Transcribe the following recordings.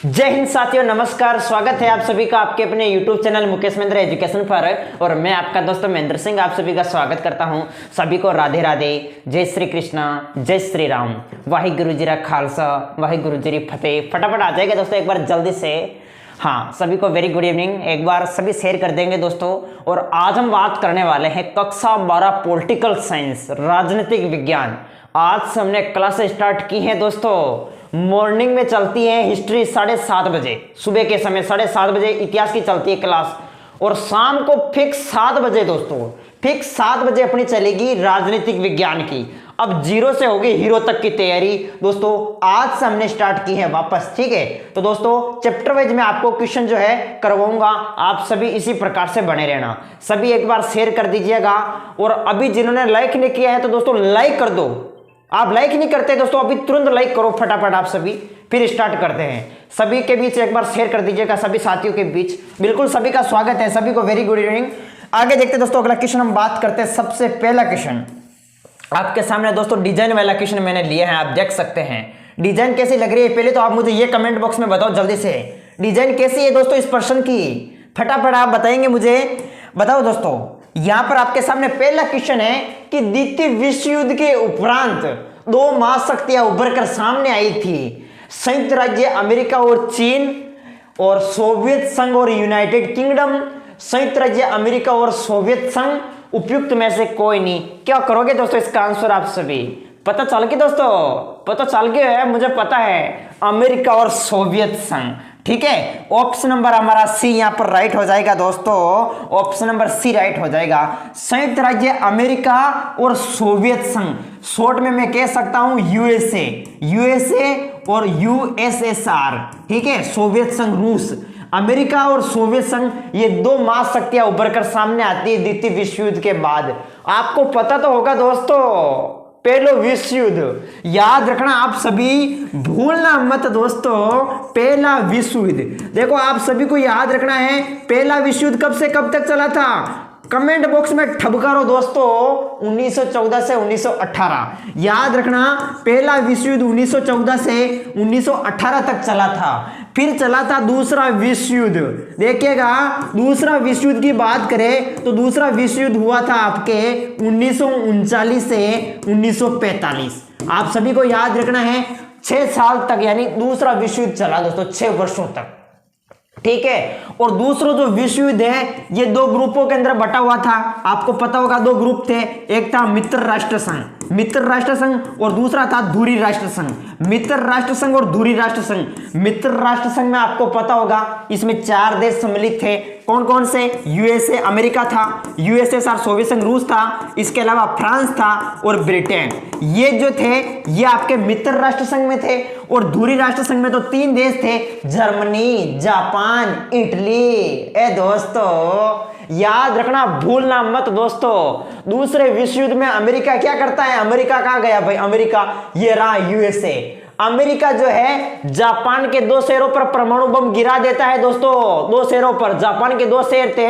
जय हिंद साथियों, नमस्कार। स्वागत है आप सभी का आपके अपने YouTube channel Mukesh Mahendra education पर। और मैं आपका दोस्त महेंद्र सिंह आप सभी का स्वागत करता हूं। सभी को राधे राधे, जय श्री कृष्णा, जय श्री राम, वाहिगुरु जी रा खालसा, वाहिगुरु जी री फतेह। फटाफट आ जाएगा दोस्तों एक बार जल्दी से। हाँ, सभी को वेरी गुड इवनिंग। एक बार सभी शेयर कर देंगे दोस्तों। और आज हम बात करने वाले हैं कक्षा 12 पॉलिटिकल साइंस, राजनीतिक विज्ञान। आज से हमने क्लास स्टार्ट की है दोस्तों। मॉर्निंग में चलती है हिस्ट्री 7:30 बजे, सुबह के समय 7:30 बजे इतिहास की चलती है क्लास। और शाम को फिक्स 7 बजे दोस्तों, फिक्स 7 बजे अपनी चलेगी राजनीतिक विज्ञान की। अब 0 से होगी हीरो तक की तैयारी दोस्तों। आज से हमने स्टार्ट की है वापस, ठीक है। तो दोस्तों चैप्टर वाइज में आपको क्वेश्चन जो है करवाऊंगा। आप सभी इसी प्रकार से बने रहना। सभी एक बार शेयर कर दीजिएगा। और अभी जिन्होंने लाइक नहीं किया है तो दोस्तों लाइक कर दो। आप लाइक नहीं करते दोस्तों, अभी तुरंत लाइक करो फटाफट आप सभी। फिर स्टार्ट करते हैं। सभी के बीच एक बार शेयर कर दीजिएगा, सभी साथियों के बीच। बिल्कुल सभी का स्वागत है, सभी को वेरी गुड इवनिंग। आगे देखते हैं दोस्तों, अगला क्वेश्चन हम बात करते हैं। सबसे पहला क्वेश्चन आपके सामने दोस्तों डिजाइन वाला क्वेश्चन मैंने लिया है, आप देख सकते हैं। डिजाइन कैसी लग रही है पहले तो आप मुझे ये कमेंट बॉक्स में बताओ जल्दी से। डिजाइन कैसी है दोस्तों इस प्रश्न की, फटाफट आप बताएंगे मुझे। बताओ दोस्तों, यहां पर आपके सामने पहला क्वेश्चन है कि द्वितीय विश्व युद्ध के उपरांत 2 महाशक्तियां उभर कर सामने आई थी, संयुक्त राज्य अमेरिका और चीन, और सोवियत संघ और यूनाइटेड किंगडम। संयुक्त राज्य अमेरिका और सोवियत संघ, उपयुक्त में से कोई नहीं। क्या करोगे दोस्तों इसका आंसर आप सभी? पता चल गया दोस्तों, पता चल गया है, मुझे पता है, अमेरिका और सोवियत संघ, ठीक है। ऑप्शन नंबर हमारा सी यहां पर राइट हो जाएगा दोस्तों। ऑप्शन नंबर सी राइट हो जाएगा। संयुक्त राज्य अमेरिका और सोवियत संघ, शॉर्ट में मैं कह सकता हूं यूएसए, यूएसए और यूएसएसआर, ठीक है। सोवियत संघ रूस, अमेरिका और सोवियत संघ, ये 2 महाशक्तियां उभर कर सामने आती है द्वितीय विश्व युद्ध के बाद। आपको पता तो होगा दोस्तों, पहला विश्व युद्ध याद रखना आप सभी, भूलना मत दोस्तों। पहला विश्व युद्ध देखो आप सभी को याद रखना है। पहला विश्व युद्ध कब से कब तक चला था? कमेंट बॉक्स में ठबकारो दोस्तों। 1914 से 1918 याद रखना। पहला विश्व युद्ध 1914 से 1918 तक चला था। फिर चला था दूसरा विश्व युद्ध। देखिएगा, दूसरा विश्व युद्ध की बात करें तो दूसरा विश्व युद्ध हुआ था आपके 1939 से 1945। आप सभी को याद रखना है 6 साल तक, यानी दूसरा विश्व युद्ध चला दोस्तों, 6 वर्षों तक, ठीक है। और दूसरा जो विश्व युद्ध है ये 2 ग्रुपों के अंदर बटा हुआ था। आपको पता होगा 2 ग्रुप थे, एक था मित्र राष्ट्र संघ, मित्र राष्ट्र संघ, और दूसरा था धुरी राष्ट्र संघ। मित्र राष्ट्र संघ और धुरी राष्ट्र संघ। मित्र राष्ट्र संघ में आपको पता होगा इसमें 4 देश सम्मिलित थे। कौन कौन से? यूएसए अमेरिका था, यूएसएसआर सोवियत संघ रूस था, इसके अलावा फ्रांस था और ब्रिटेन। ये जो थे ये आपके मित्र राष्ट्र संघ में थे। और धुरी राष्ट्र संघ में तो 3 देश थे, जर्मनी, जापान, इटली। ए दोस्तों याद रखना, भूलना मत दोस्तों। दूसरे विश्व युद्ध में अमेरिका क्या करता है? अमेरिका कहां गया भाई? अमेरिका ये रहा यूएसए। अमेरिका जो है जापान के 2 शहरों पर परमाणु बम गिरा देता है दोस्तों। 2 शहरों पर, जापान के 2 शहर थे,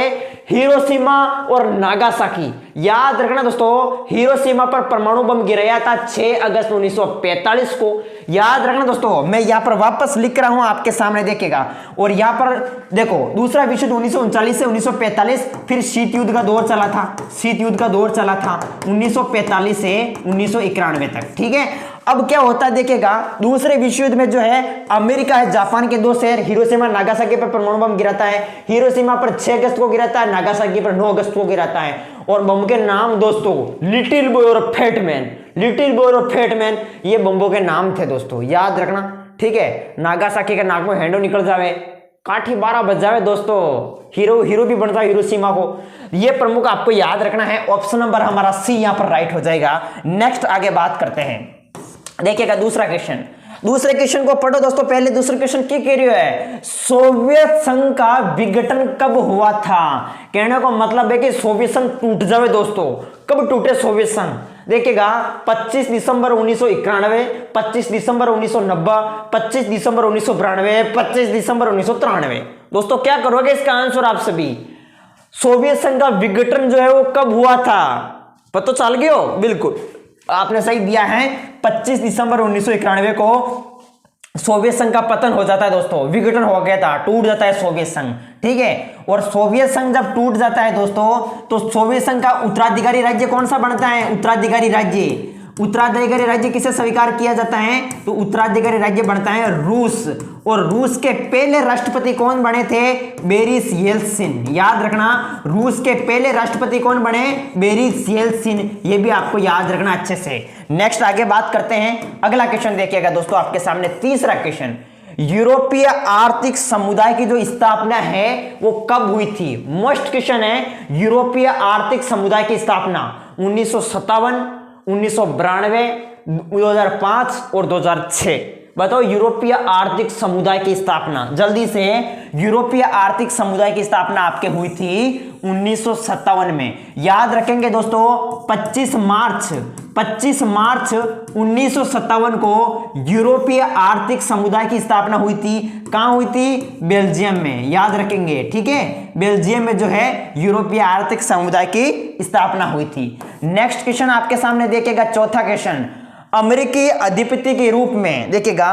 हिरोशिमा और नागासाकी। याद रखना दोस्तों, हिरोशिमा पर परमाणु बम गिराया था 6 अगस्त 1945 को। याद रखना दोस्तों, मैं यहां पर वापस लिख रहा हूं आपके सामने, देखिएगा। और यहां पर देखो, दूसरा विश्व युद्ध 1939 से 1945, फिर शीत युद्ध का दौर चला था, शीत युद्ध का दौर चला था 1945 से 1991 तक, ठीक है। अब क्या होता है देखिएगा, दूसरे विश्व युद्ध में जो है अमेरिका है जापान के 2 शहर हिरोशिमा नागासाकी पर परमाणु बम गिराता है। हिरोशिमा पर 6 अगस्त को गिराता है, नागासाकी पर 9 अगस्त को गिराता है। और बम के नाम दोस्तों लिटिल बॉय और फैट मैन, लिटिल बॉय और फैट मैन, ये बम्बों के नाम थे दोस्तों, याद रखना, ठीक है। नागासाकी का नाक में हैंडो निकल जावे, काठी 12 बज जावे दोस्तों, हीरो भी बनता है हिरोशिमा को। ये प्रमुख आपको याद रखना है। ऑप्शन नंबर हमारा सी यहां पर राइट हो जाएगा। नेक्स्ट आगे बात करते हैं। देखिएगा दूसरा क्वेश्चन, दूसरे क्वेश्चन को पढ़ो दोस्तों। पहले दूसरे क्वेश्चन क्या कह रही है? सोवियत संघ का विघटन कब हुआ था? कहने को मतलब है कि सोवियत संघ टूट जावे दोस्तों। कब टूटे सोवियत संघ? देखिएगा 25 दिसंबर 1991, 25 दिसंबर 1990, 25 दिसंबर 1992, 25 दिसंबर 1993। दोस्तों क्या करोगे इसका आंसर आप सभी? सोवियत संघ का विघटन जो है वो कब हुआ था? पता चल गया? बिल्कुल आपने सही दिया है। 25 दिसंबर 1991 को सोवियत संघ का पतन हो जाता है दोस्तों, विघटन हो गया था, टूट जाता है सोवियत संघ, ठीक है। और सोवियत संघ जब टूट जाता है दोस्तों, तो सोवियत संघ का उत्तराधिकारी राज्य कौन सा बनता है? उत्तराधिकारी राज्य, उत्तराधिकारी राज्य किसे स्वीकार किया जाता है? तो उत्तराधिकारी राज्य बनता है रूस। और रूस के पहले राष्ट्रपति कौन बने थे? Boris Yeltsin. याद रखना, रूस के पहले राष्ट्रपति कौन बने? Boris Yeltsin. ये भी आपको याद रखना अच्छे से। नेक्स्ट आगे बात करते हैं, अगला क्वेश्चन देखिएगा दोस्तों आपके सामने, तीसरा क्वेश्चन, यूरोपीय आर्थिक समुदाय की जो स्थापना है वो कब हुई थी? मोस्ट क्वेश्चन है, यूरोपीय आर्थिक समुदाय की स्थापना 1957, 1992, 2005 और 2006। बताओ यूरोपीय आर्थिक समुदाय की स्थापना जल्दी से। यूरोपीय आर्थिक समुदाय की स्थापना आपके हुई थी 1957 में। याद रखेंगे दोस्तों, 25 मार्च 1957 को यूरोपीय आर्थिक समुदाय की स्थापना हुई थी। कहां हुई थी? बेल्जियम में। याद रखेंगे, ठीक है, बेल्जियम में जो है यूरोपीय आर्थिक समुदाय की स्थापना हुई थी। नेक्स्ट क्वेश्चन आपके सामने देखिएगा, चौथा क्वेश्चन, अमेरिकी अधिपति के रूप में, देखिएगा,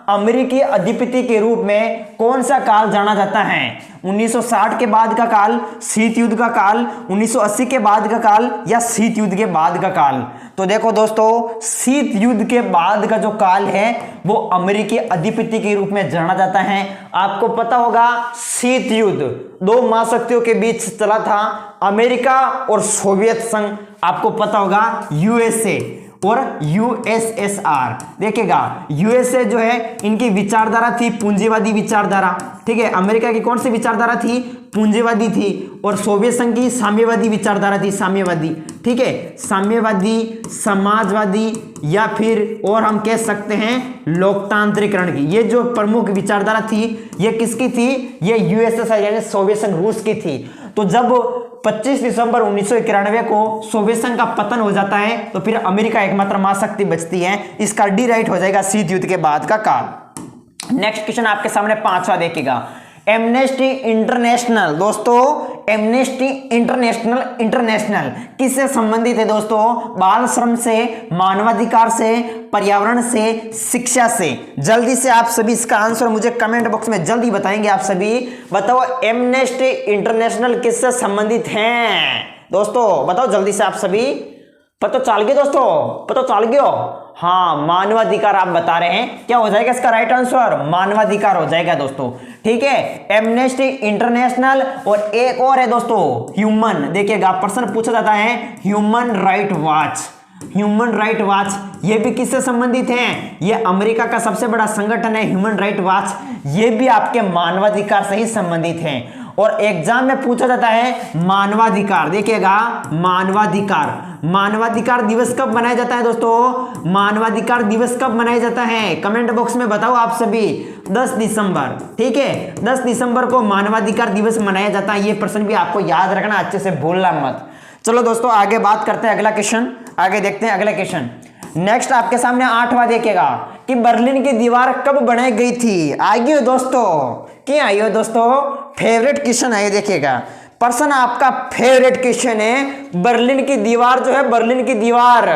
अमेरिकी अधिपति के रूप में कौन सा काल जाना जाता है? 1960 के बाद का काल, शीत युद्ध का काल, 1980 के बाद का काल, या शीत युद्ध के बाद का काल? तो देखो दोस्तों, शीत युद्ध के बाद का जो काल है वो अमेरिकी अधिपति के रूप में जाना जाता है। आपको पता होगा, शीत युद्ध दो महाशक्तियों के बीच चला था, अमेरिका और सोवियत संघ। आपको पता होगा यूएसए और यूएसएसआर। देखिएगा, यूएसए जो है इनकी विचारधारा थी पूंजीवादी विचारधारा, ठीक है। अमेरिका की कौन सी विचारधारा थी? पूंजीवादी थी। और सोवियत संघ की साम्यवादी विचारधारा थी, साम्यवादी, ठीक है, साम्यवादी, समाजवादी, या फिर और हम कह सकते हैं लोकतांत्रिकरण की। ये जो प्रमुख विचारधारा थी ये किसकी थी? ये यूएसएसआर यानी सोवियत संघ रूस की थी। तो जब 25 दिसंबर 1991 को सोवियत संघ का पतन हो जाता है तो फिर अमेरिका एकमात्र महाशक्ति बचती है। इसका डी राइट हो जाएगा शीत युद्ध के बाद का काल। नेक्स्ट क्वेश्चन आपके सामने पांचवा देखिएगा, एमनेस्टी इंटरनेशनल। दोस्तों, एमनेस्टी इंटरनेशनल किससे संबंधित है दोस्तों? बाल श्रम से, मानवाधिकार से, पर्यावरण से, शिक्षा से। जल्दी से आप सभी इसका आंसर मुझे कमेंट बॉक्स में जल्दी बताएंगे। आप सभी बताओ, एमनेस्टी इंटरनेशनल किससे संबंधित हैं? दोस्तों बताओ जल्दी से आप सभी। पता चल गया दोस्तों? पता चल गया? हाँ, मानवाधिकार आप बता रहे हैं। क्या हो जाएगा इसका राइट आंसर? मानवाधिकार हो जाएगा दोस्तों, ठीक है। एमनेस्टी इंटरनेशनल, और एक और है दोस्तों, ह्यूमन। देखिएगा, प्रश्न पूछा जाता है human right watch. Human right watch ये भी किससे संबंधित है? ये अमेरिका का सबसे बड़ा संगठन है ह्यूमन राइट वॉच। ये भी आपके मानवाधिकार से ही संबंधित है। और एग्जाम में पूछा जाता है मानवाधिकार। देखिएगा, मानवाधिकार दिवस कब मनाया जाता है दोस्तों? मानवाधिकार दिवस कब मनाया जाता है? कमेंट बॉक्स में बताओ आप सभी। 10 दिसंबर, ठीक है, 10 दिसंबर को मानवाधिकार दिवस मनाया जाता है। ये प्रश्न भी आपको याद रखना, अच्छे से भूलना मत। चलो दोस्तों आगे बात करते हैं, अगला क्वेश्चन आगे देखते हैं। अगला क्वेश्चन नेक्स्ट आपके सामने 8वां देखिएगा कि बर्लिन की दीवार कब बनाई गई थी? आइए दोस्तों, क्या आइए दोस्तों, फेवरेट क्वेश्चन है, देखिएगा प्रश्न आपका फेवरेट क्वेश्चन है। बर्लिन की दीवार जो है, बर्लिन की दीवार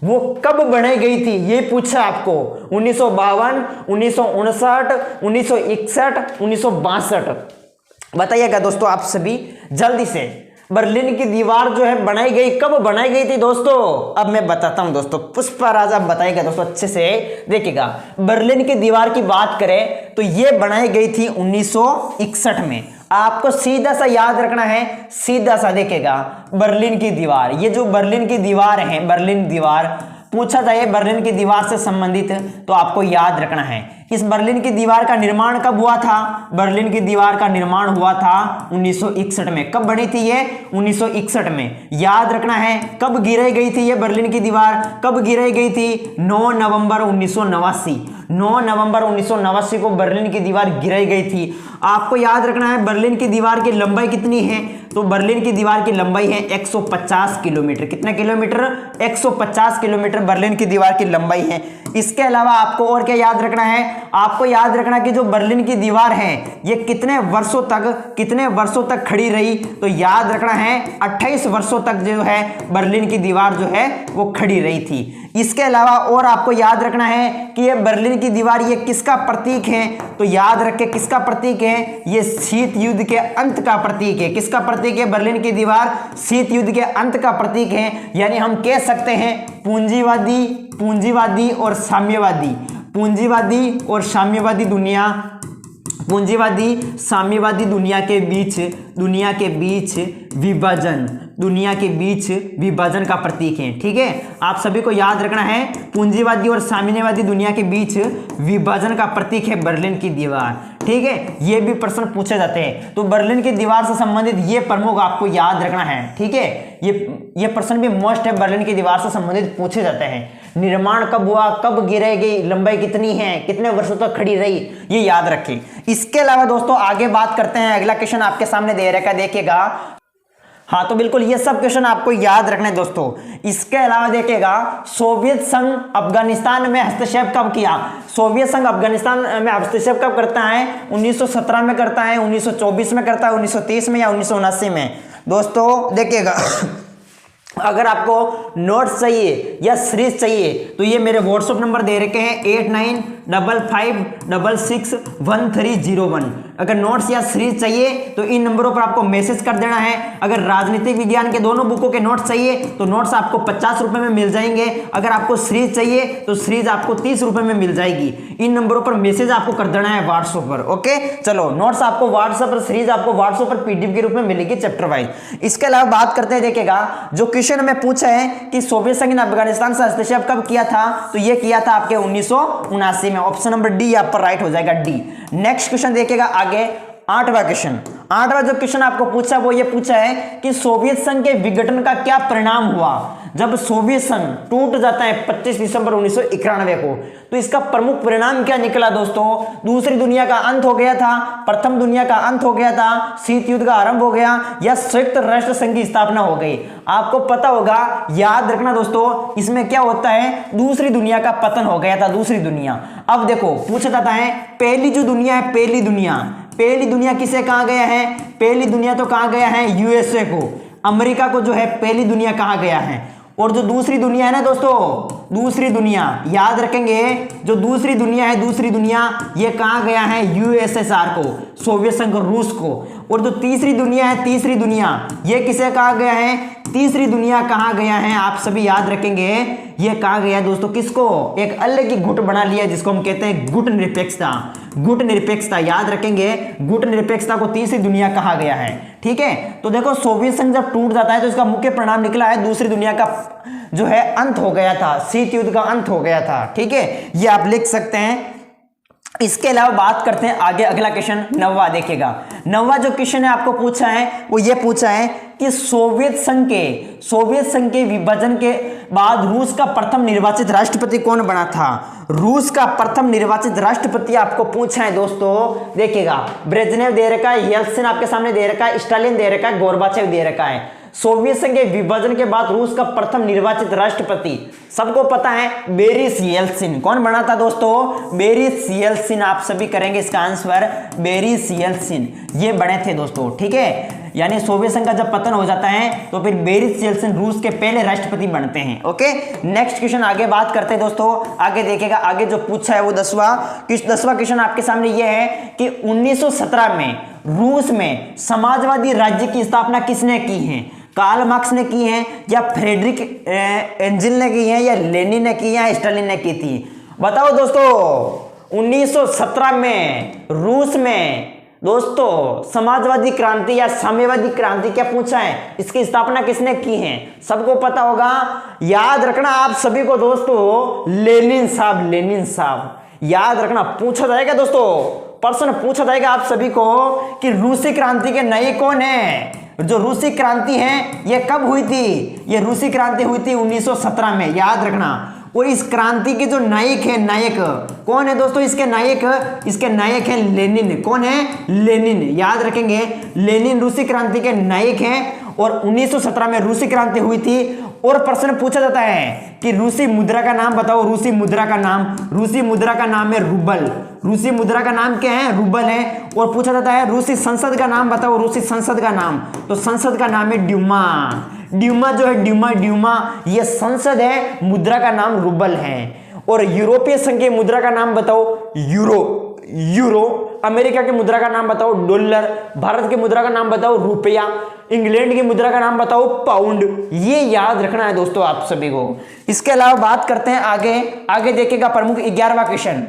वो कब बनाई गई थी ये पूछा आपको। 1952, 1959, 1961, 1962। बताइएगा दोस्तों आप सभी जल्दी से। बर्लिन की दीवार जो है बनाई गई, कब बनाई गई थी दोस्तों? अब मैं बताता हूं दोस्तों, पुष्पराज आप बताइएगा दोस्तों अच्छे से। देखिएगा, बर्लिन की दीवार की बात करें तो ये बनाई गई थी 1961 में। आपको सीधा सा याद रखना है, सीधा सा। देखिएगा, बर्लिन की दीवार, ये जो बर्लिन की दीवार है, बर्लिन दीवार पूछा जाए बर्लिन की दीवार से संबंधित तो आपको याद रखना है इस बर्लिन की दीवार का निर्माण कब हुआ था? बर्लिन की दीवार का निर्माण हुआ था 1961 में। कब बनी थी ये? 1961 में। याद रखना है कब गिराई गई थी ये बर्लिन की दीवार? कब गिराई गई थी? 9 नवंबर 1989। 9 नवंबर 1989 को बर्लिन की दीवार गिराई गई थी। आपको याद रखना है बर्लिन की दीवार की लंबाई कितनी है? तो बर्लिन की दीवार की लंबाई है 150 किलोमीटर। कितना किलोमीटर? 150 किलोमीटर बर्लिन की दीवार की लंबाई है। इसके अलावा आपको और क्या याद रखना है? आपको याद रखना कि जो बर्लिन की दीवार है ये कितने वर्षों तक खड़ी रही? तो याद रखना है 28 वर्षों तक जो है बर्लिन की दीवार जो है वो खड़ी रही थी। इसके अलावा और आपको याद रखना है कि ये बर्लिन की दीवार ये किसका प्रतीक है, तो याद रखें किसका प्रतीक है, ये शीत युद्ध के अंत का प्रतीक है। किसका प्रतीक है बर्लिन की दीवार, शीत युद्ध के अंत का प्रतीक है। यानी हम कह सकते हैं पूंजीवादी और साम्यवादी, पूंजीवादी और साम्यवादी दुनिया, पूंजीवादी साम्यवादी दुनिया के बीच विभाजन का प्रतीक है। ठीक है, आप सभी को याद रखना है पूंजीवादी और साम्यवादी दुनिया के बीच विभाजन का प्रतीक है बर्लिन की दीवार। ठीक है, ये भी प्रश्न पूछे जाते हैं, तो बर्लिन की दीवार से संबंधित ये प्रमुख आपको याद रखना है। ठीक है, ये प्रश्न भी मोस्ट है, बर्लिन की दीवार से संबंधित पूछे जाते हैं। निर्माण कब हुआ, कब गिरेगी, लंबाई कितनी है, कितने वर्षों तक खड़ी रही, ये याद रखें। इसके अलावा दोस्तों आगे बात करते हैं, अगला क्वेश्चन आपके सामने दे रखा है, देखिएगा। हाँ, तो बिल्कुल ये सब क्वेश्चन आपको याद रखने दोस्तों। इसके अलावा देखिएगा, सोवियत संघ अफगानिस्तान में हस्तक्षेप कब किया, सोवियत संघ अफगानिस्तान में हस्तक्षेप कब करता है, 1917 में करता है, 1924 में करता है, 1930 में या 1979 में। दोस्तों देखिएगा, अगर आपको नोट्स चाहिए या सीरीज चाहिए तो ये मेरे व्हाट्सएप नंबर दे रखे हैं 8955661301। अगर नोट्स या सीरीज चाहिए तो इन नंबरों पर आपको मैसेज कर देना है। अगर राजनीतिक विज्ञान के दोनों बुकों के नोट्स चाहिए तो नोट्स आपको 50 रुपए में मिल जाएंगे। अगर आपको सीरीज चाहिए तो सीरीज आपको 30 रुपए में मिल जाएगी। इन नंबरों पर मैसेज आपको कर देना है व्हाट्सएप पर। ओके, चलो नोट्स आपको व्हाट्सएप पर, सीरीज आपको व्हाट्सएप पर पीडीएफ के रूप में मिलेगी चैप्टर वाइज। इसके अलावा बात करते हैं, देखिएगा जो क्वेश्चन में पूछा है कि सोवियत संघ ने अफगानिस्तान से हस्तक्षेप कब किया था, तो ये किया था आपके 1979 में। ऑप्शन नंबर डी आप पर राइट हो जाएगा, डी। नेक्स्ट क्वेश्चन देखिएगा आगे, 8वां क्वेश्चन। 8वां जो क्वेश्चन आपको पूछा वो ये पूछा है कि सोवियत संघ के विघटन का क्या परिणाम हुआ जब सोवियत संघ टूट जाता है 25 दिसंबर 1991 को। तो इसका प्रमुख परिणाम क्या निकला दोस्तों, दूसरी दुनिया का अंत हो गया था, प्रथम दुनिया का अंत हो गया था, शीत युद्ध का आरंभ हो गया, या संयुक्त राष्ट्र संघ की स्थापना हो गई। आपको पता होगा, याद रखना दोस्तों, इसमें क्या होता है, दूसरी दुनिया का पतन हो गया था, दूसरी दुनिया। अब देखो पूछा जाता है पहली जो दुनिया है, पहली दुनिया किसे कहा गया है, पहली दुनिया तो कहा गया है यूएसए को, अमेरिका को जो है पहली दुनिया कहा गया है। और जो दूसरी दुनिया है ना दोस्तों, दूसरी दुनिया याद रखेंगे, जो दूसरी दुनिया है, दूसरी दुनिया ये कहा गया है यूएसएसआर को, सोवियत संघ रूस को। और जो तीसरी दुनिया है, तीसरी दुनिया ये किसे कहा गया है, तीसरी दुनिया कहा गया है, आप सभी याद रखेंगे, ये कहा गया है दोस्तों किसको, एक अलग ही गुट बना लिया जिसको हम कहते हैं गुट निरपेक्षता। गुट निरपेक्षता याद रखेंगे, गुट निरपेक्षता को तीसरी दुनिया कहा गया है। ठीक है, तो देखो सोवियत संघ जब टूट जाता है तो इसका मुख्य परिणाम निकला है दूसरी दुनिया का जो है अंत हो गया था, शीत युद्ध का अंत हो गया था। ठीक है, ये आप लिख सकते हैं। इसके अलावा बात करते हैं आगे, अगला क्वेश्चन 9वां देखिएगा। 9वां जो क्वेश्चन है आपको पूछा है वो ये पूछा है कि सोवियत संघ के विभाजन के बाद रूस का प्रथम निर्वाचित राष्ट्रपति कौन बना था। रूस का प्रथम निर्वाचित राष्ट्रपति आपको पूछा है दोस्तों, देखिएगा ब्रेजनेव दे रखा है, येल्त्सिन आपके सामने दे रखा है, स्टालिन दे रखा है, गोर्बाचेव दे रखा है। सोवियत संघ के विभाजन के बाद रूस का प्रथम निर्वाचित राष्ट्रपति सबको पता है बोरिस येल्त्सिन। कौन बना था दोस्तों, बोरिस येल्त्सिन। आप सभी करेंगे इसका आंसर, बोरिस येल्त्सिन ये बने थे दोस्तों। ठीक है, यानी सोवियत संघ का जब पतन हो जाता है तो फिर बोरिस येल्त्सिन रूस के पहले राष्ट्रपति बनते हैं। ओके, नेक्स्ट क्वेश्चन आगे बात करते हैं दोस्तों। आगे देखिएगा, आगे जो पूछा है वो 10वां क्वेश्चन आपके सामने ये है कि 1917 में रूस में समाजवादी राज्य की स्थापना किसने की है। कार्ल मार्क्स ने की है, या फ्रेडरिक एंजल ने की है, या लेनिन ने की है, या स्टालिन ने की थी। बताओ दोस्तों, 1917 में रूस में दोस्तों समाजवादी क्रांति या साम्यवादी क्रांति क्या पूछा है, इसकी स्थापना किसने की है, सबको पता होगा। याद रखना आप सभी को दोस्तों, लेनिन साहब याद रखना। पूछा जाएगा दोस्तों, प्रश्न पूछा जाएगा आप सभी को कि रूसी क्रांति के नायक कौन है। जो रूसी क्रांति है ये कब हुई थी, ये रूसी क्रांति हुई थी 1917 में, याद रखना। और इस क्रांति के जो नायक है, नायक कौन है दोस्तों, इसके नायक है लेनिन। कौन है, लेनिन। याद रखेंगे, लेनिन रूसी क्रांति के नायक हैं। और 1917 में रूसी क्रांति हुई थी और प्रश्न पूछा जाता है कि रूसी मुद्रा का नाम बताओ, रूसी मुद्रा का नाम, रूसी मुद्रा का नाम है रूबल, रूसी मुद्रा का नाम क्या है, रूबल है। और पूछा जाता है रूसी संसद का नाम बताओ, रूसी संसद का नाम, तो संसद का नाम है ड्यूमा। ड्यूमा जो है ड्यूमा ये संसद है, मुद्रा का नाम रूबल है। और यूरोपीय संघ की मुद्रा का नाम बताओ, यूरो। अमेरिका की मुद्रा का नाम बताओ, डॉलर। भारत की मुद्रा का नाम बताओ, रुपया। इंग्लैंड की मुद्रा का नाम बताओ, पाउंड। ये याद रखना है दोस्तों आप सभी को। इसके अलावा बात करते हैं आगे देखिएगा प्रमुख 11वां क्वेश्चन।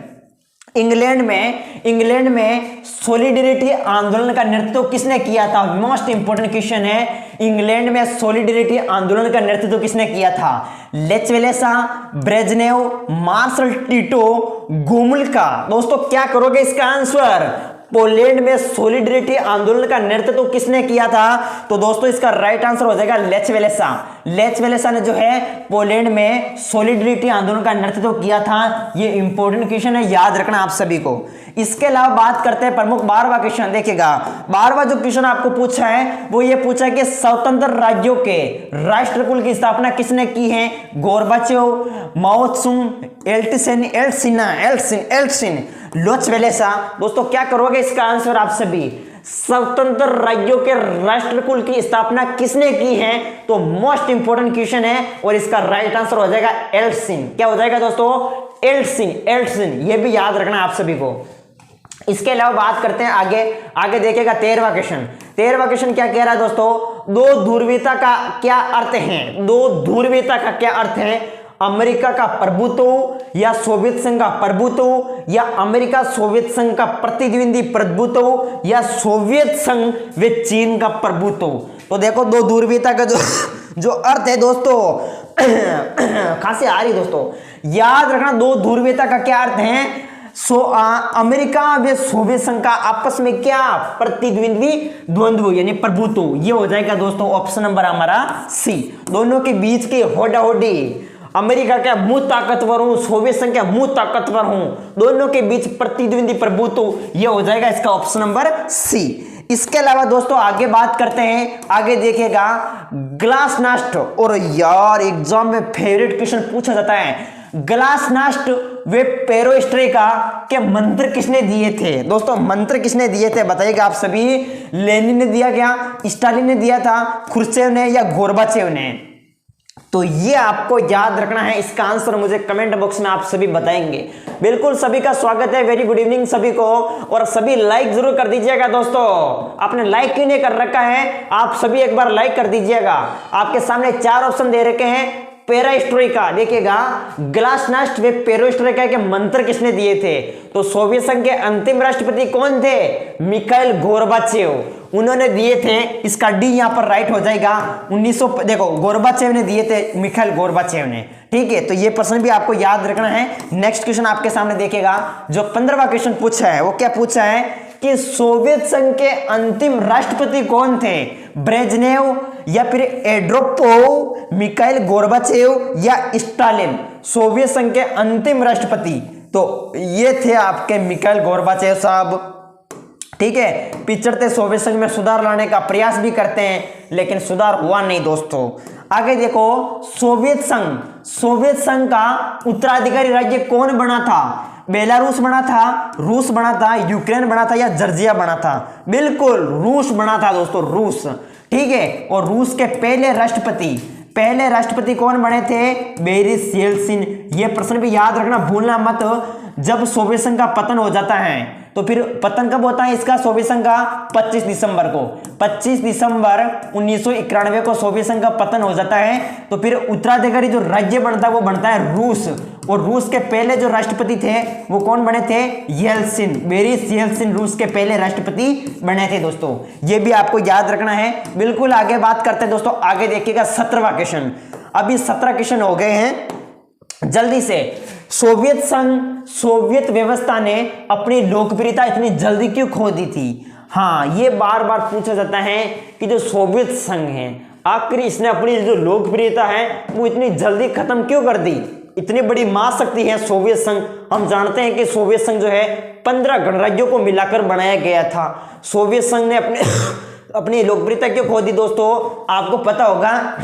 इंग्लैंड में सॉलिडरिटी आंदोलन का नेतृत्व किसने किया था? मोस्ट इंपोर्टेंट क्वेश्चन है। इंग्लैंड में सॉलिडरिटी आंदोलन का नेतृत्व किसने किया था? Lech Walesa, Brezhnev, Marshal Tito, Gomulka. दोस्तों क्या करोगे इसका आंसर? पोलैंड में सॉलिडरिटी आंदोलन का नेतृत्व किसने किया था? तो दोस्तों इसका राइट आंसर हो जाएगा लेच वेलेसा। लेच वेलेसा ने जो है पोलैंड में सॉलिडरिटी आंदोलन का नेतृत्व किया था। ये इंपॉर्टेंट क्वेश्चन है, याद रखना आप सभी को। इसके अलावा बात करते हैं प्रमुख 12वां क्वेश्चन। देखिएगा 12वां जो क्वेश्चन आपको पूछा है वो ये पूछा कि स्वतंत्र राज्यों के राष्ट्रकुल की स्थापना किसने की है? गोर्बाचेव, माओ त्सुंग, एल्टसिन, लोच वेलेसा। दोस्तों क्या करोगे इसका आंसर आप सभी? स्वतंत्र राज्यों के राष्ट्रकुल की स्थापना किसने की है? तो मोस्ट इंपोर्टेंट क्वेश्चन है और इसका राइट आंसर हो जाएगा एल्टसिन। क्या हो जाएगा दोस्तों? एल्टसिन। ये भी याद रखना आप सभी को। इसके अलावा बात करते हैं आगे देखिएगा 13वां क्वेश्चन। 13वां क्वेश्चन क्या कह रहा है दोस्तों? दो ध्रुवीयता का क्या अर्थ है? दो ध्रुवीयता का क्या अर्थ है? अमेरिका का प्रभुत्व या सोवियत संघ का प्रभुत्व, या अमेरिका सोवियत संघ का प्रतिद्वंदी प्रभुत्व, या सोवियत संघ व चीन का प्रभुत्व। तो देखो दो ध्रुवीयता का जो अर्थ है दोस्तों, खांसी आ रही दोस्तों, याद रखना दो ध्रुवीयता का क्या अर्थ है? अमेरिका व सोवियत संघ का आपस में क्या प्रतिद्वंदी द्वंद्व यानी प्रभुत्व। ये हो जाएगा दोस्तों ऑप्शन नंबर हमारा सी। दोनों के बीच की होड़ा-होड़ी, अमेरिका क्या मुंह ताकतवर हूं, सोवियत संघ क्या मुंह ताकतवर हूं, दोनों के बीच प्रतिद्वंदी प्रभुत्व, ये हो जाएगा इसका ऑप्शन नंबर सी। इसके अलावा दोस्तों आगे बात करते हैं, आगे देखिएगा ग्लासनास्ट। और यार एग्जाम में फेवरेट क्वेश्चन पूछा जाता है, ग्लासनास्ट वे पेरोस्ट्रेका के मंत्र किसने दिए थे? दोस्तों मंत्र किसने दिए थे बताइएगा आप सभी। लेनिन ने दिया क्या, स्टालिन ने दिया था, खुर्चेव ने, या गोर्बाचेव ने? तो ये आपको याद रखना है। इसका आंसर मुझे कमेंट बॉक्स में आप सभी बताएंगे। बिल्कुल सभी का स्वागत है, वेरी गुड इवनिंग सभी को। और सभी लाइक जरूर कर दीजिएगा दोस्तों। आपने लाइक क्यों नहीं कर रखा है? आप सभी एक बार लाइक कर दीजिएगा। आपके सामने 4 ऑप्शन दे रखे हैं। पेरेस्ट्रोइका, देखिएगा ग्लासनास्ट वे पेरेस्ट्रोइका के मंत्र किसने दिए थे? तो सोवियत संघ के अंतिम राष्ट्रपति कौन थे? मिखाइल गोर्बाचेव, उन्होंने दिए थे। इसका डी यहां पर राइट हो जाएगा। 1900 देखो गोर्बाचेव ने दिए थे, मिखाइल गोर्बाचेव ने। ठीक है, तो ये प्रश्न भी आपको याद रखना है। नेक्स्ट क्वेश्चन आपके सामने देखिएगा, जो 15वां क्वेश्चन पूछा है वो क्या पूछा है कि सोवियत संघ के अंतिम राष्ट्रपति कौन थे? ब्रेजनेव, या फिर एड्रोपोव, मिखाइल गोर्बाचेव, या स्टालिन? सोवियत संघ के अंतिम राष्ट्रपति तो ये थे आपके मिखाइल गोर्बाचेव साहब। ठीक है, पिछड़ते सोवियत संघ में सुधार लाने का प्रयास भी करते हैं, लेकिन सुधार हुआ नहीं दोस्तों। आगे देखो सोवियत संघ का उत्तराधिकारी राज्य कौन बना था? बेलारूस बना था, रूस बना था, यूक्रेन बना था, या जॉर्जिया बना था? बिल्कुल रूस बना था दोस्तों, रूस। ठीक है, और रूस के पहले राष्ट्रपति कौन बने थे? Boris Yeltsin. ये प्रश्न भी याद रखना, भूलना मत। जब सोवियत संघ का पतन हो जाता है तो फिर पतन कब होता है इसका सोवियत संघ का? 25 दिसंबर को। 25 दिसंबर 1991 को सोवियत संघ का पतन हो जाता है। तो फिर उत्तराधिकारी जो राज्य बनता है वो बनता है रूस। और रूस के पहले जो राष्ट्रपति थे वो कौन बने थे? येल्त्सिन, बोरिस येल्त्सिन रूस के पहले राष्ट्रपति बने थे दोस्तों। ये भी आपको याद रखना है। बिल्कुल आगे बात करते हैं दोस्तों, आगे देखिएगा 17वां क्वेश्चन। अभी 17 क्वेश्चन हो गए हैं जल्दी से। सोवियत व्यवस्था ने अपनी लोकप्रियता इतनी जल्दी क्यों खो दी थी? हाँ, ये बार बार पूछा जाता है कि जो सोवियत संघ है आखिर इसने अपनी जो लोकप्रियता है वो इतनी जल्दी खत्म क्यों कर दी? इतनी बड़ी महाशक्ति है सोवियत संघ। हम जानते हैं कि सोवियत संघ जो है 15 गणराज्यों को मिलाकर बनाया गया था। सोवियत संघ ने अपनी लोकप्रियता क्यों खो दी दोस्तों? आपको पता होगा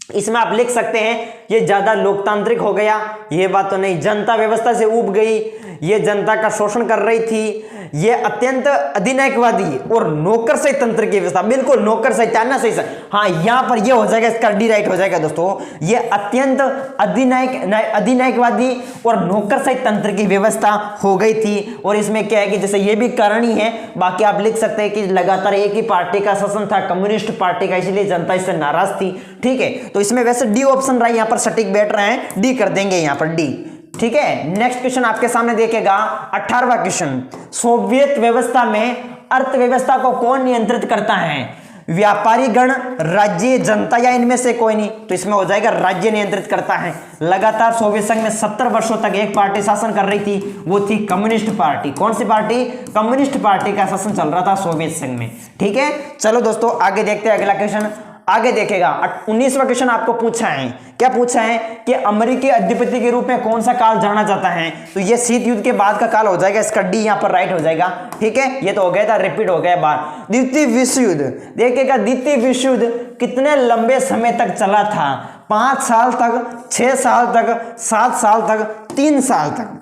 इसमें आप लिख सकते हैं ये ज्यादा लोकतांत्रिक हो गया, ये बात तो नहीं। जनता व्यवस्था से ऊब गई, ये जनता का शोषण कर रही थी, ये अत्यंत अधिनायकवादी और नौकरशाही तंत्र की व्यवस्था, बिल्कुल नौकरशाही, तानाशाही। हाँ, यहां पर ये हो जाएगा, इसका डी राइट हो जाएगा दोस्तों। ये अत्यंत अधिनायकवादी और नौकरशाही तंत्र की व्यवस्था हो गई थी। और इसमें क्या है कि जैसे ये भी कारण ही है, बाकी आप लिख सकते हैं कि लगातार एक ही पार्टी का शासन था, कम्युनिस्ट पार्टी का, इसलिए जनता इससे नाराज थी। ठीक है, तो इसमें वैसे डी ऑप्शन रहा, यहां पर सटीक बैठ रहे हैं, डी कर देंगे यहां पर, डी। ठीक है, नेक्स्ट क्वेश्चन आपके सामने देखेगा 18वां क्वेश्चन। सोवियत व्यवस्था में अर्थव्यवस्था को कौन नियंत्रित करता है? व्यापारी गण, राज्य, जनता, या इनमें से कोई नहीं? तो इसमें हो जाएगा राज्य नियंत्रित करता है। लगातार सोवियत संघ में 70 वर्षों तक एक पार्टी शासन कर रही थी, वो थी कम्युनिस्ट पार्टी। कौन सी पार्टी? कम्युनिस्ट पार्टी का शासन चल रहा था सोवियत संघ में। ठीक है, चलो दोस्तों आगे देखते हैं अगला क्वेश्चन। आगे देखेगा 19वां क्वेश्चन आपको पूछा है, क्या पूछा है कि अमेरिकी अधिपति के रूप में कौन सा काल जाना जाता है? तो ये शीत युद्ध के बाद का काल हो जाएगा, इसका डी यहां पर राइट हो जाएगा। ठीक है, ये तो हो गया था, रिपीट हो गया बार। द्वितीय विश्व युद्ध देखिएगा, द्वितीय विश्व युद्ध कितने लंबे समय तक चला था? 5 साल तक, 6 साल तक, 7 साल तक, 3 साल तक।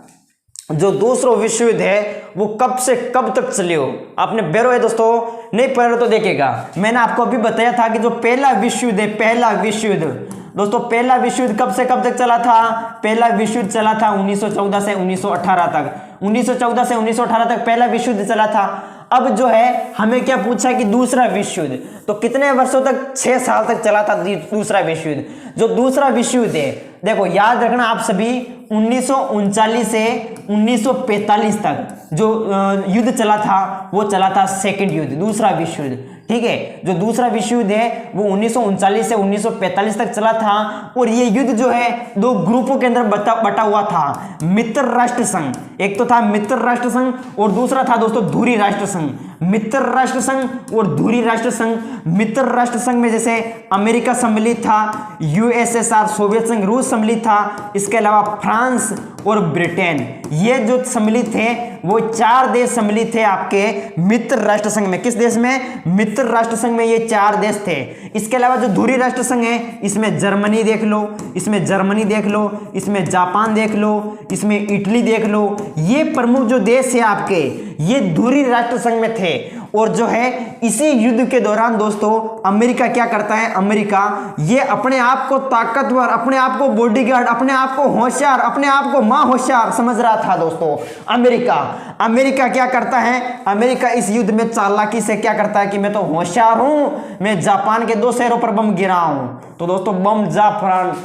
जो दूसरा विश्व युद्ध है वो कब से कब तक चले हो? आपने बेरो है दोस्तों, नहीं पढ़ तो देखेगा, मैंने आपको अभी बताया था कि जो पहला विश्व युद्ध है, पहला विश्व युद्ध दोस्तों, पहला विश्व युद्ध कब से कब तक चला था? पहला विश्व युद्ध चला था 1914 से 1918 तक। 1914 से 1918 तक पहला विश्व युद्ध चला था। अब जो है हमें क्या पूछा कि दूसरा विश्व युद्ध, तो कितने वर्षों तक? 6 साल तक चला था दूसरा विश्व युद्ध। जो दूसरा विश्व युद्ध है, देखो याद रखना आप सभी, 1939 से 1945 तक जो युद्ध चला था वो चला था सेकंड युद्ध, दूसरा विश्व युद्ध। ठीक है, जो दूसरा विश्व युद्ध है वो 1939 से 1945 तक चला था। और ये युद्ध जो है 2 ग्रुपों के अंदर बटा हुआ था। मित्र राष्ट्र संघ, एक तो था मित्र राष्ट्र संघ और दूसरा था दोस्तों धुरी राष्ट्र संघ। मित्र राष्ट्र संघ और धुरी राष्ट्र संघ। मित्र राष्ट्र संघ में जैसे अमेरिका सम्मिलित था, यूएसएसआर सोवियत संघ रूस सम्मिलित था, इसके अलावा फ्रांस और ब्रिटेन, ये जो सम्मिलित थे वो 4 देश सम्मिलित थे आपके मित्र राष्ट्र संघ में। किस देश में? मित्र राष्ट्र संघ में ये 4 देश थे। इसके अलावा जो धुरी राष्ट्र संघ है, इसमें जर्मनी देख लो, इसमें जर्मनी देख लो, इसमें जापान देख लो, इसमें इटली देख लो। ये प्रमुख जो देश है आपके, ये धुरी राष्ट्र संघ में थे। और जो है इसी युद्ध के दौरान दोस्तों अमेरिका क्या करता है? अमेरिका ये अपने आप को ताकतवर, अपने आप को बॉडीगार्ड, अपने आप को होशियार, अपने आप को मां होशियार समझ रहा था दोस्तों। अमेरिका क्या करता है? अमेरिका इस युद्ध में चालाकी से क्या करता है कि मैं तो होशियार हूं, मैं जापान के 2 शहरों पर बम गिराऊं। तो दोस्तों बम जापान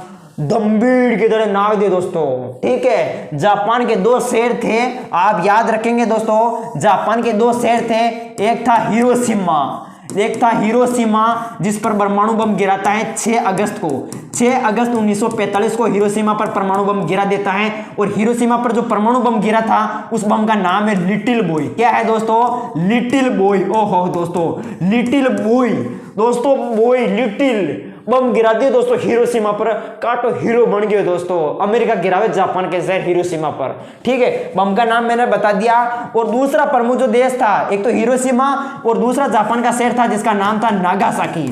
दम्बीड़ की तरह नाव दे दोस्तों। ठीक है, जापान के 2 शहर थे, आप याद रखेंगे दोस्तों, जापान के 2 शहर थे। एक था हिरोशिमा, एक था हिरोशिमा जिस पर परमाणु बम गिराता है 6 अगस्त को। 6 अगस्त 1945 को हिरोशिमा पर परमाणु बम गिरा देता है। और हिरोशिमा पर जो परमाणु बम गिरा था उस बम का नाम है लिटिल बॉय। क्या है दोस्तों? Little boy. ओहो दोस्तों, लिटिल बॉय दोस्तों, बॉय लिटिल बम गिरा दिए दोस्तों हिरोशिमा पर, काटो हीरो बन गए दोस्तों। अमेरिका गिरावे जापान के शहर हिरोशिमा पर। ठीक है, बम का नाम मैंने बता दिया। और दूसरा प्रमुख जो देश था, एक तो हिरोशिमा और दूसरा जापान का शहर था जिसका नाम था नागासाकी।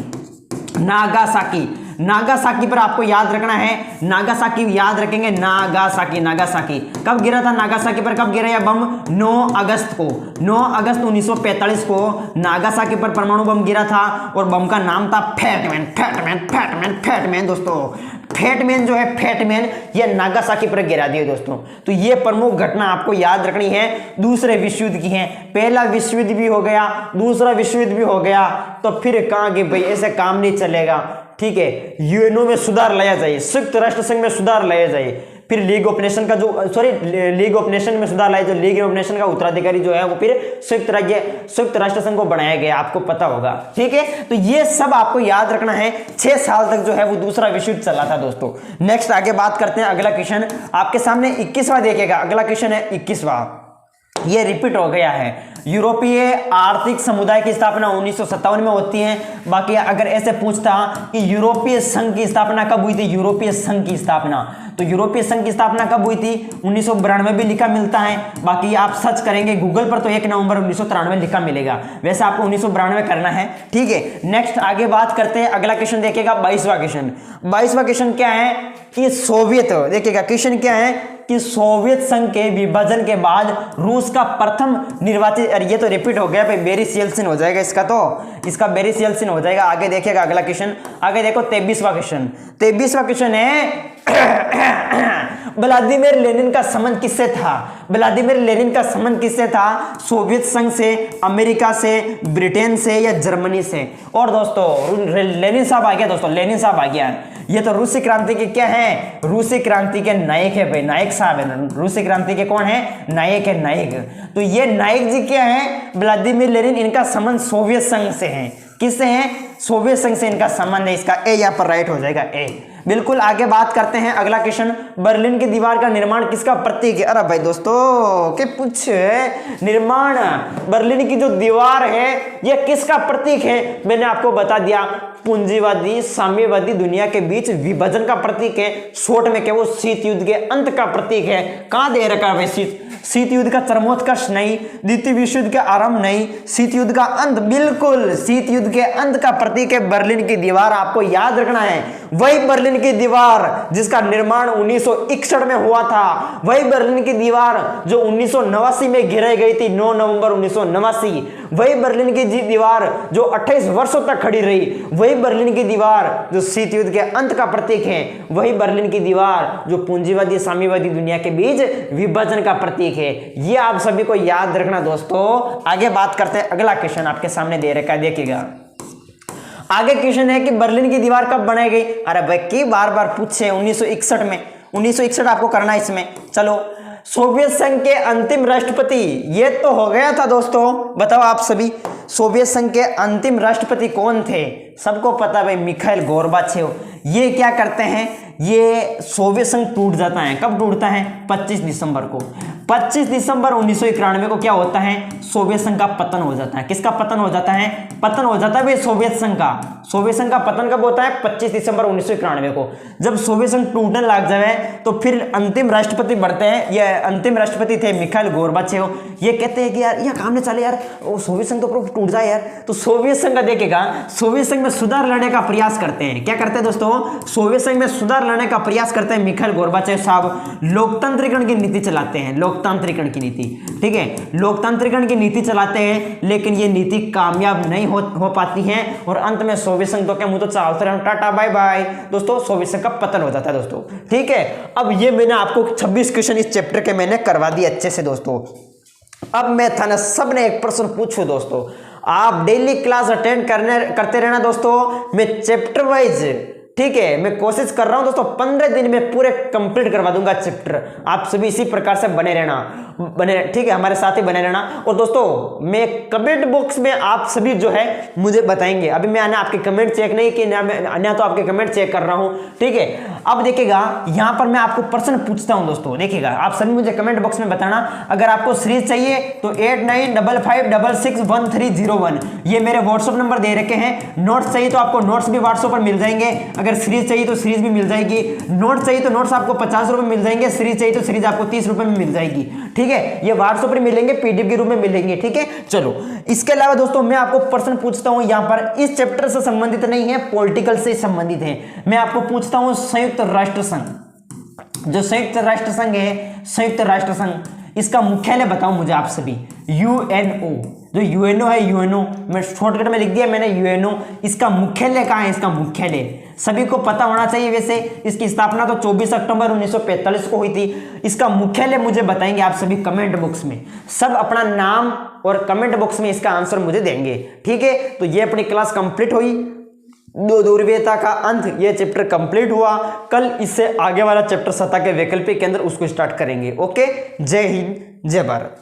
नागासाकी पर आपको याद रखना है, नागासाकी याद रखेंगे, नागासाकी कब गिरा था? नागासाकी पर कब गिरा यह बम? 9 अगस्त को। 9 अगस्त 1945 को नागासाकी पर परमाणु बम गिरा था और बम का नाम था फैटमैन दोस्तों। फैटमैन जो है, फैटमैन ये नागासाकी पर गिरा दिए दोस्तों। तो ये प्रमुख घटना आपको याद रखनी है, दूसरे विश्व युद्ध की है। पहला विश्व युद्ध भी हो गया, दूसरा विश्व युद्ध भी हो गया, तो फिर कहां कि भाई ऐसे काम नहीं चलेगा। ठीक है, यूएनओ में सुधार लाया जाए, संयुक्त राष्ट्र संघ में सुधार लाया जाए। फिर लीग ऑफ नेशन का जो लीग ऑफ नेशन में सुधार लाया, जो लीग ऑफ नेशन का उत्तराधिकारी जो है वो फिर संयुक्त राष्ट्र संघ को बनाया गया, आपको पता होगा। ठीक है, तो ये सब आपको याद रखना है। 6 साल तक जो है वो दूसरा विश्व युद्ध चला था दोस्तों। नेक्स्ट आगे बात करते हैं। अगला क्वेश्चन आपके सामने 21वां देखेगा। अगला क्वेश्चन है 21वां, ये रिपीट हो गया है। यूरोपीय आर्थिक समुदाय की स्थापना 1957 में होती है। बाकी अगर ऐसे पूछता कि यूरोपीय संघ की स्थापना कब हुई थी, यूरोपीय संघ की स्थापना, तो यूरोपीय संघ की स्थापना कब हुई थी, 1992 भी लिखा मिलता है। बाकी आप सर्च करेंगे गूगल पर तो 1 नवंबर 1993 लिखा मिलेगा, वैसे आपको 1992 करना है। ठीक है, नेक्स्ट आगे बात करते हैं। अगला क्वेश्चन देखिएगा 22वां क्वेश्चन। 22वां क्वेश्चन क्या है कि सोवियत, देखिएगा क्वेश्चन क्या है कि सोवियत संघ के विभाजन के बाद रूस का प्रथम निर्वाचित, अरे ये तो रिपीट हो गया भाई, बोरिस येल्त्सिन हो जाएगा इसका, तो इसका बोरिस येल्त्सिन हो जाएगा। आगे देखिएगा अगला क्वेश्चन, आगे देखो 23वां क्वेश्चन। 23वां क्वेश्चन है व्लादिमीर लेनिन का संबंध किससे था, व्लादिमीर लेनिन का संबंध किससे था, सोवियत संघ से, अमेरिका से, ब्रिटेन से या जर्मनी से। और दोस्तों लेनिन साहब आ गया, दोस्तों लेनिन साहब आ गया। ये तो रूसी क्रांति के क्या है, रूसी क्रांति के नायक है भाई, नायक साहब है। रूसी क्रांति के कौन है, नायक है, नायक। तो ये नायक जी क्या है, व्लादिमीर लेनिन, इनका संबंध सोवियत संघ से है। किससे है, सोवियत संघ से इनका संबंध है। इसका ए यहाँ पर राइट हो जाएगा, ए बिल्कुल। आगे बात करते हैं अगला क्वेश्चन, बर्लिन की दीवार का निर्माण किसका प्रतीक है। अरे भाई दोस्तों के पूछ निर्माण, बर्लिन की जो दीवार है ये किसका प्रतीक है, मैंने आपको बता दिया, पूंजीवादी साम्यवादी दुनिया के बीच विभाजन का प्रतीक है। शॉर्ट में क्या, वो शीत युद्ध के अंत का प्रतीक है। कहां दे रखा है शीत युद्ध का चरमोत्कर्ष नहीं, द्वितीय विश्व युद्ध का आरंभ नहीं, शीत युद्ध का अंत, बिल्कुल शीत युद्ध के अंत का प्रतीक है बर्लिन की दीवार। आपको याद रखना है, वही बर्लिन की दीवार जिसका निर्माण 1961 में हुआ था, वही बर्लिन की दीवार जो 1989 में गिराई गई थी, 9 नवंबर 1989, वही बर्लिन की दीवार जो 28 वर्षों तक खड़ी रही, वही बर्लिन की दीवार जो शीत युद्ध के अंत का प्रतीक है, वही बर्लिन की दीवार जो पूंजीवादी साम्यवादी दुनिया के बीच विभाजन का प्रतीक है। ये आप सभी को याद रखना दोस्तों। आगे बात करते हैं, अगला क्वेश्चन आपके सामने दे रखा है, देखिएगा। आगे क्वेश्चन है कि बर्लिन की दीवार कब बनाई गई। अरे भाई की बार बार पूछे, 1961 में, 1961 आपको करना है इसमें। चलो, सोवियत संघ के अंतिम राष्ट्रपति, ये तो हो गया था दोस्तों, बताओ आप सभी सोवियत संघ के अंतिम राष्ट्रपति कौन थे, सबको पता भाई, मिखाइल गोर्बाचेव। ये क्या करते हैं, ये सोवियत संघ टूट जाता है, कब टूटता है, 25 दिसंबर को। 25 दिसंबर 1991 को क्या होता है, सोवियत संघ का पतन हो जाता है। किसका पतन हो जाता है, पतन हो जाता है भाई सोवियत संघ का। सोवियत संघ का पतन कब होता है, 25 दिसंबर 1991 को। जब सोवियत संघ टूटने लग जाए तो फिर अंतिम राष्ट्रपति बढ़ते हैं, ये अंतिम राष्ट्रपति थे मिखाइल गोर्बाचेव। ये कहते हैं कि यार यह काम नहीं चले यार, सोवियत संघ तो टूट जाए यार, तो सोवियत संघ का देखेगा, सोवियत संघ में सुधार लाने का प्रयास करते हैं। क्या करते हैं दोस्तों, सोवियत संघ में सुधार लाने का प्रयास करते हैं मिखाइल गोर्बाचेव साहब। लोकतंत्रीकरण की नीति चलाते हैं, लोकतांत्रिकरण की नीति, ठीक है, लोकतांत्रिकरण की नीति चलाते हैं, लेकिन ये नीति कामयाब नहीं हो पाती है और अंत में सोवियत संघ तो क्या मुंह तो चालते रहे, टाटा बाय बाय दोस्तों, सोवियत संघ का पतन हो जाता है दोस्तों। ठीक है, अब ये मैंने आपको 26 क्वेश्चन इस चैप्टर के मैंने करवा दिए अच्छे से दोस्तों। अब मैं था ना, सबने एक प्रश्न पूछो दोस्तों, आप डेली क्लास अटेंड करते रहना दोस्तों। मैं चैप्टर वाइज, ठीक है, मैं कोशिश कर रहा हूं दोस्तों, 15 दिन में पूरे कंप्लीट करवा दूंगा चैप्टर। आप सभी इसी प्रकार से बने रहना, ठीक है, हमारे साथ ही बने रहना। और दोस्तों मैं कमेंट बॉक्स में आप सभी जो है मुझे बताएंगे। अभी मैं आपके कमेंट चेक नहीं कि अन्य तो आपके कमेंट चेक कर रहा हूं, ठीक है। अब देखिएगा यहां पर मैं आपको प्रश्न पूछता हूं दोस्तों, देखिएगा आप सभी मुझे कमेंट बॉक्स में बताना। अगर आपको सीरीज चाहिए तो 8955661301 ये मेरे व्हाट्सएप नंबर दे रखे हैं। नोट्स चाहिए तो आपको नोट्स भी व्हाट्सएप पर मिल जाएंगे, अगर सीरीज चाहिए तो सीरीज भी मिल जाएगी। नोट्स चाहिए तो नोट्स आपको 50 रुपए मिल जाएंगे, सीरीज चाहिए तो सीरीज आपको 30 रुपए में मिल जाएगी, ठीक है। ये व्हाट्सएप पर मिलेंगे, पीडीएफ के रूप में मिलेंगे, ठीक है। चलो, इसके अलावा दोस्तों मैं आपको प्रश्न पूछता हूं, यहां पर इस चैप्टर से संबंधित नहीं है, पॉलिटिकल से संबंधित है। मैं आपको पूछता हूं, संयुक्त राष्ट्र संघ, जो संयुक्त राष्ट्र संघ है, संयुक्त राष्ट्र संघ, इसका मुख्यालय बताओ मुझे आप सभी। यूएनओ, जो यूएनओ है, यूएनओ मैं शॉर्टकट में लिख दिया मैंने, यूएनओ। इसका मुख्यालय कहां है, इसका मुख्यालय सभी को पता होना चाहिए। वैसे इसकी स्थापना तो 24 अक्टूबर 1945 को हुई थी। इसका मुख्यालय मुझे बताएंगे आप सभी कमेंट बॉक्स में, सब अपना नाम और कमेंट बॉक्स में इसका आंसर मुझे देंगे, ठीक है। तो ये अपनी क्लास कंप्लीट हुई, ध्रुवीयता का अंत, ये चैप्टर कंप्लीट हुआ। कल इससे आगे वाला चैप्टर सत्ता के वैकल्पिक के अंदर उसको स्टार्ट करेंगे। ओके, जय हिंद, जय भारत।